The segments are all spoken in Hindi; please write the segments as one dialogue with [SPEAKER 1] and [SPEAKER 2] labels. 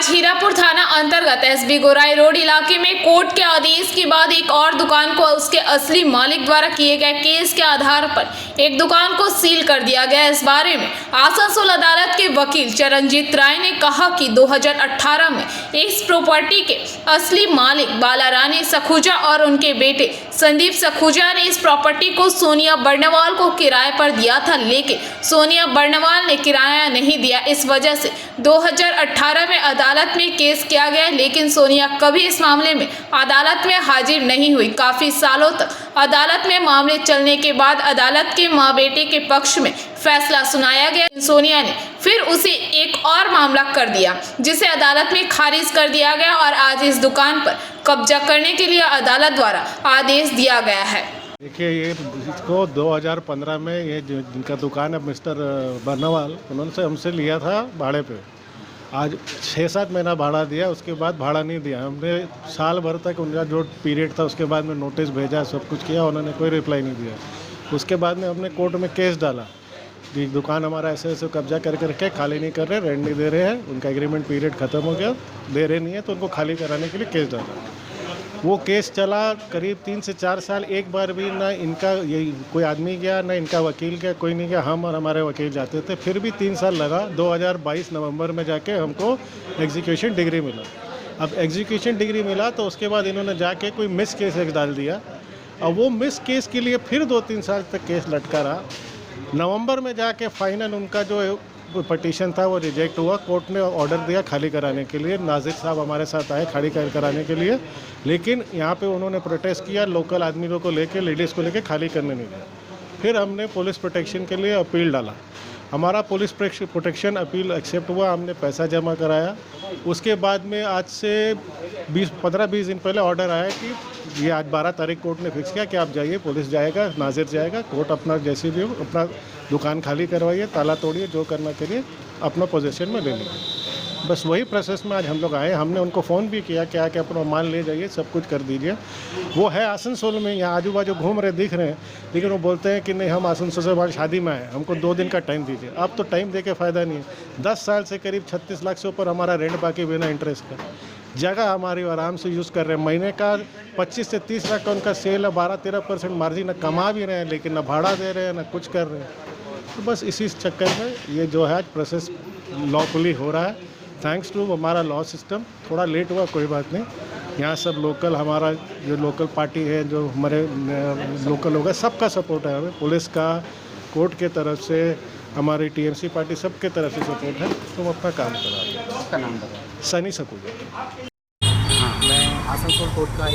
[SPEAKER 1] आज हीरापुर थाना अंतर्गत एसबी गोराई रोड इलाके में कोर्ट के आदेश के बाद एक और दुकान को उसके असली मालिक द्वारा किए गए केस के आधार पर एक दुकान को सील कर दिया गया। इस बारे में आसनसोल अदालत के वकील चरणजीत राय ने कहा कि 2018 में इस प्रॉपर्टी के असली मालिक बालारानी सखूजा और उनके बेटे संदीप सखूजा ने इस प्रॉपर्टी को सोनिया बर्नवाल को किराए पर दिया था, लेकिन सोनिया बर्नवाल ने किराया नहीं दिया। इस वजह से 2018 में अदालत में केस किया गया, लेकिन सोनिया कभी इस मामले में अदालत में हाजिर नहीं हुई। काफी सालों तक अदालत में मामले चलने के बाद अदालत के मां बेटे के पक्ष में फैसला सुनाया गया। सोनिया ने फिर उसे एक और मामला कर दिया, जिसे अदालत में खारिज कर दिया गया और आज इस दुकान पर कब्जा करने के लिए अदालत द्वारा आदेश दिया गया है।
[SPEAKER 2] देखिए, ये इसको 2015 में ये जिनका दुकान है मिस्टर बर्नवाल, उन्होंने हमसे लिया था भाड़े पे। आज 6-7 महीना भाड़ा दिया, उसके बाद भाड़ा नहीं दिया। हमने साल भर तक उनका जो पीरियड था उसके बाद में नोटिस भेजा, सब कुछ किया, उन्होंने कोई रिप्लाई नहीं दिया। उसके बाद में हमने कोर्ट में केस डाला कि दुकान हमारा ऐसे ऐसे कब्जा करके खाली नहीं कर रहे, रेंट नहीं दे रहे हैं, उनका एग्रीमेंट पीरियड ख़त्म हो गया, दे रहे नहीं है, तो उनको खाली कराने के लिए केस डाला। वो केस चला करीब 3 से 4 साल। एक बार भी ना इनका ये कोई आदमी गया, ना इनका वकील गया, कोई नहीं गया। हम और हमारे वकील जाते थे, फिर भी 3 साल लगा। 2022 नवंबर में जाके हमको एग्जीक्यूशन डिग्री मिला। अब एग्जीक्यूशन डिग्री मिला तो उसके बाद इन्होंने जाके कोई मिस केस एक डाल दिया, और वो मिस केस के लिए फिर 2-3 साल तक केस लटका रहा। नवंबर में जाके फाइनल उनका जो पटिशन था वो रिजेक्ट हुआ। कोर्ट ने ऑर्डर दिया खाली कराने के लिए। नाजिर साहब हमारे साथ आए खाली कराने के लिए, लेकिन यहाँ पे उन्होंने प्रोटेस्ट किया, लोकल आदमियों को लेके, लेडीज़ को लेके खाली करने नहीं दिया। फिर हमने पुलिस प्रोटेक्शन के लिए अपील डाला। हमारा पुलिस प्रोटेक्शन अपील एक्सेप्ट हुआ, हमने पैसा जमा कराया। उसके बाद में आज से 15-20 दिन पहले ऑर्डर आया कि ये आज 12 तारीख कोर्ट ने फिक्स किया कि आप जाइए, पुलिस जाएगा, नाजिर जाएगा, कोर्ट अपना जैसे भी हो अपना दुकान खाली करवाइए, ताला तोड़िए, जो करना करिए, अपना पोजीशन में ले लीजिए। बस वही प्रोसेस में आज हम लोग आए। हमने उनको फ़ोन भी किया कि आके अपना माल ले जाइए, सब कुछ कर दीजिए। वो है आसनसोल में, यहाँ आजू बाजू घूम रहे दिख रहे हैं, लेकिन वो बोलते हैं कि नहीं, हम आसनसोल से बाद शादी में आए, हमको 2 दिन का टाइम दीजिए। अब तो टाइम दे के फ़ायदा नहीं है। 10 साल से करीब 36 लाख से ऊपर हमारा रेंट बाकी बिना इंटरेस्ट का। जगह हमारी आराम से यूज़ कर रहे हैं। महीने का 25 से 30 लाख का उनका सेल है, 12-13% मार्जिन। न कमा भी रहे हैं, लेकिन न भाड़ा दे रहे हैं, न कुछ कर रहे हैं। तो बस इसी चक्कर में ये जो है प्रोसेस लॉफुली हो रहा है। थैंक्स टू हमारा लॉ सिस्टम। थोड़ा लेट हुआ, कोई बात नहीं। यहाँ सब लोकल, हमारा जो लोकल पार्टी है, जो हमारे लोकल लोग हैं, सबका सपोर्ट है हमें। पुलिस का, कोर्ट के तरफ से, हमारी टीएमसी पार्टी, सबके तरफ से सपोर्ट है। तुम अपना काम करा रहे हो।
[SPEAKER 3] उसका नाम बताओ।
[SPEAKER 2] सनी सखूजा।
[SPEAKER 3] हाँ, मैं आसनसोल कोर्ट का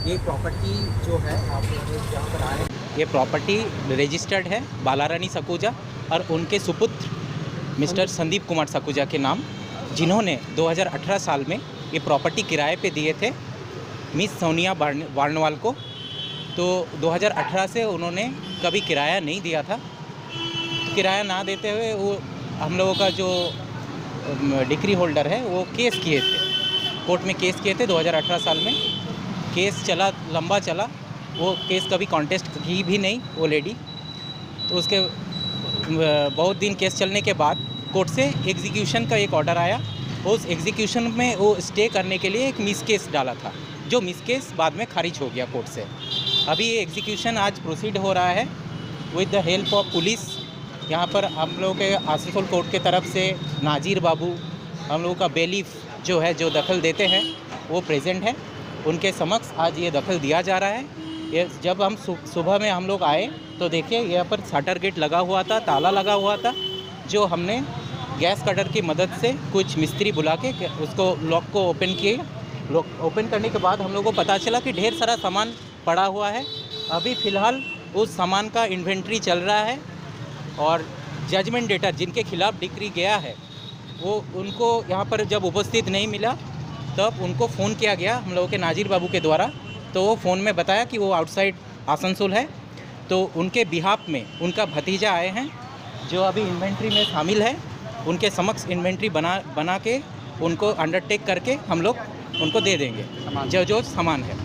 [SPEAKER 3] ये प्रॉपर्टी जो है आप जहाँ पर आए, ये प्रॉपर्टी रजिस्टर्ड है बालारानी सखूजा और उनके सुपुत्र मिस्टर संदीप कुमार सखूजा के नाम, जिन्होंने 2018 साल में ये प्रॉपर्टी किराए पे दिए थे मिस सोनिया बर्नवाल को। तो 2018 से उन्होंने कभी किराया नहीं दिया था। तो किराया ना देते हुए वो हम लोगों का जो डिक्री होल्डर है वो केस किए थे, कोर्ट में केस किए थे 2018 साल में। केस चला, लंबा चला, वो केस कभी कॉन्टेस्ट की भी नहीं वो लेडी। तो उसके बहुत दिन केस चलने के बाद कोर्ट से एग्जीक्यूशन का एक ऑर्डर आया। उस एग्जीक्यूशन में वो स्टे करने के लिए एक मिस केस डाला था, जो मिस केस बाद में खारिज हो गया कोर्ट से। अभी ये एग्जीक्यूशन आज प्रोसीड हो रहा है with the help of police. यहाँ पर हम लोगों के आसनसोल कोर्ट के तरफ से नाजिर बाबू, हम लोगों का बेलीफ जो है, जो दखल देते हैं, वो प्रेजेंट है। उनके समक्ष आज ये दखल दिया जा रहा है। ये जब हम सुबह में हम लोग आए तो देखिए यहाँ पर शटर गेट लगा हुआ था, ताला लगा हुआ था, जो हमने गैस कटर की मदद से कुछ मिस्त्री बुला के उसको लॉक को ओपन किए। ओपन करने के बाद हम लोगों को पता चला कि ढेर सारा सामान पड़ा हुआ है। अभी फ़िलहाल उस सामान का इन्वेंट्री चल रहा है और जजमेंट डेटर जिनके खिलाफ़ डिक्री गया है वो उनको यहाँ पर जब उपस्थित नहीं मिला, तब उनको फ़ोन किया गया हम लोगों के नाजिर बाबू के द्वारा। तो वो फ़ोन में बताया कि वो आउटसाइड आसनसोल है। तो उनके बिहाफ में उनका भतीजा आए हैं, जो अभी इन्वेंट्री में शामिल है। उनके समक्ष इन्वेंट्री बना के उनको अंडरटेक करके हम लोग उनको दे देंगे जो सामान है।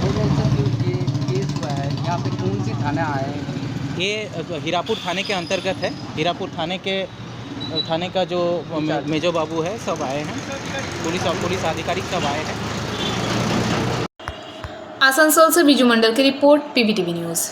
[SPEAKER 4] ये केस हुआ है, यहाँ पे कौन सी थाना आए?
[SPEAKER 3] ये हीरापुर थाने के अंतर्गत है। हीरापुर थाने के थाने का जो मेजो बाबू है सब आए हैं, पुलिस अधिकारी सब आए हैं।
[SPEAKER 1] आसनसोल से बीजू मंडल की रिपोर्ट, पीवीटीवी न्यूज़।